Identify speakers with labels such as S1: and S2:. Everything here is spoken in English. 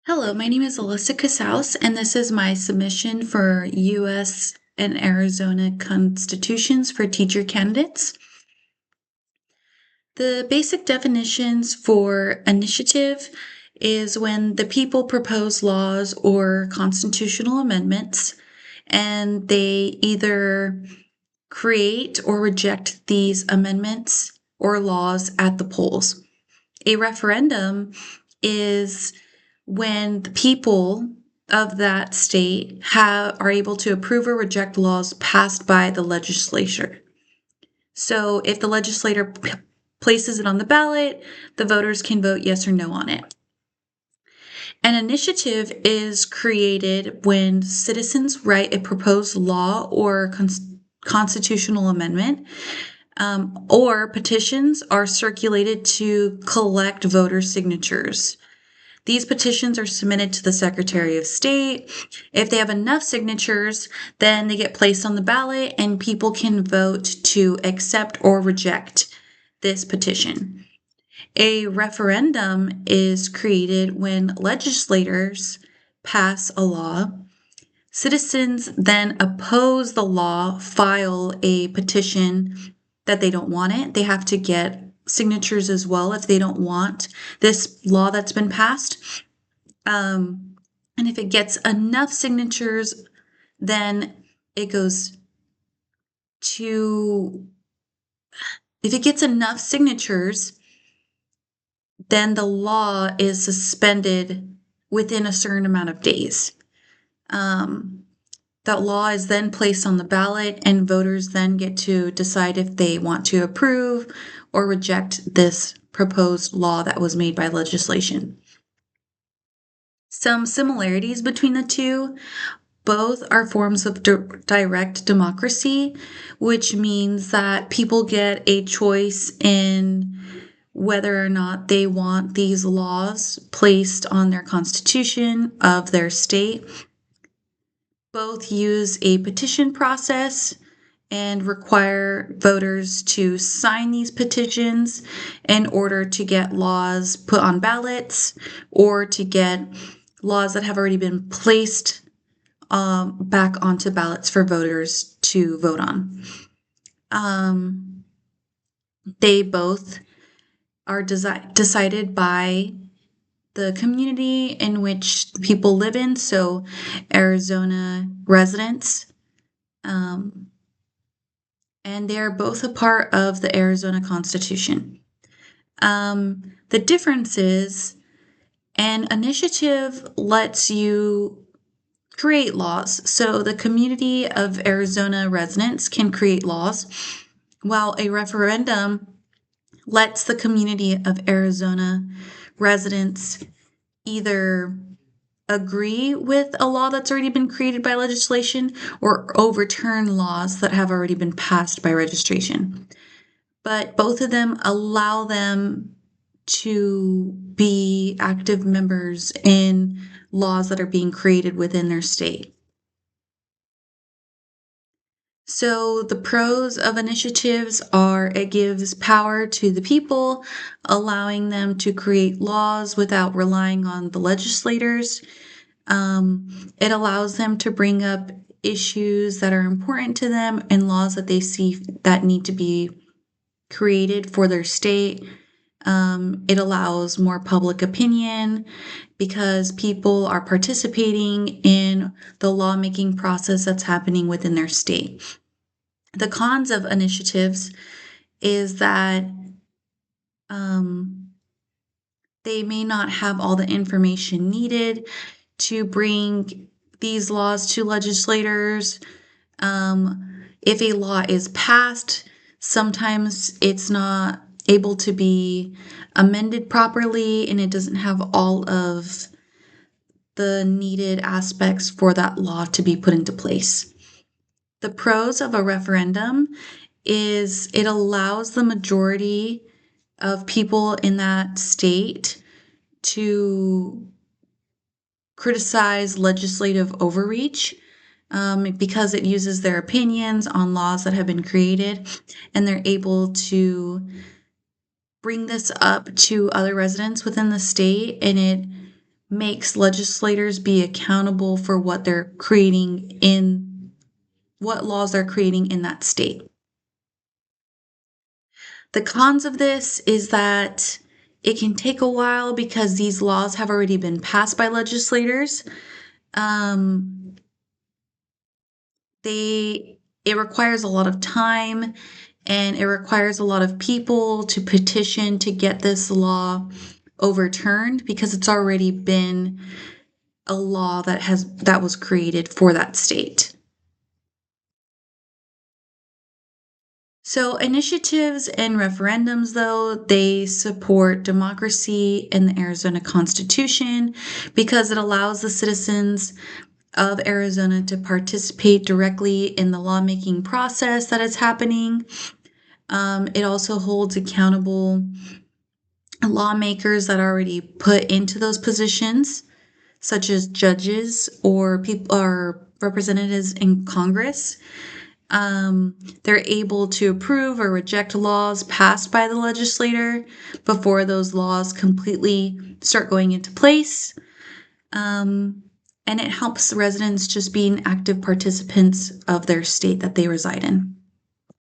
S1: Hello, my name is Alyssa Casals, and this is my submission for U.S. and Arizona constitutions for teacher candidates. The basic definitions for initiative is when the people propose laws or constitutional amendments, and they either create or reject these amendments or laws at the polls. A referendum is when the people of that state are able to approve or reject laws passed by the legislature. So if the legislator places it on the ballot, the voters can vote yes or no on it. An initiative is created when citizens write a proposed law or constitutional amendment, or petitions are circulated to collect voter signatures. These petitions are submitted to the Secretary of State. If they have enough signatures, then they get placed on the ballot and people can vote to accept or reject this petition. A referendum is created when legislators pass a law. Citizens then oppose the law, file a petition that they don't want it. They have to get signatures as well if they don't want this law that's been passed. And if it gets enough signatures, then it goes to, if it gets enough signatures, then the law is suspended within a certain amount of days. That law is then placed on the ballot, and voters then get to decide if they want to approve or reject this proposed law that was made by legislation. Some similarities between the two: both are forms of direct democracy, which means that people get a choice in whether or not they want these laws placed on their constitution of their state. Both use a petition process and require voters to sign these petitions in order to get laws put on ballots or to get laws that have already been placed back onto ballots for voters to vote on. They both are decided by the community in which people live in, so Arizona residents. And they are both a part of the Arizona Constitution. The difference is an initiative lets you create laws. So the community of Arizona residents can create laws, while a referendum lets the community of Arizona residents either agree with a law that's already been created by legislation or overturn laws that have already been passed by registration. But both of them allow them to be active members in laws that are being created within their state. So the pros of initiatives are it gives power to the people, allowing them to create laws without relying on the legislators. It allows them to bring up issues that are important to them and laws that they see that need to be created for their state. It allows more public opinion because people are participating in the lawmaking process that's happening within their state. The cons of initiatives is that they may not have all the information needed to bring these laws to legislators. If a law is passed, sometimes it's not able to be amended properly and it doesn't have all of the needed aspects for that law to be put into place. The pros of a referendum is it allows the majority of people in that state to criticize legislative overreach because it uses their opinions on laws that have been created, and they're able to bring this up to other residents within the state, and it makes legislators be accountable for what laws they're creating in that state. The cons of this is that it can take a while because these laws have already been passed by legislators. Um, it requires a lot of time, and it requires a lot of people to petition to get this law overturned because it's already been a law that was created for that state. So initiatives and referendums, though, they support democracy in the Arizona Constitution because it allows the citizens of Arizona to participate directly in the lawmaking process that is happening. It also holds accountable lawmakers that are already put into those positions, such as judges or people or representatives in Congress. They're able to approve or reject laws passed by the legislator before those laws completely start going into place. And it helps residents just being active participants of their state that they reside in.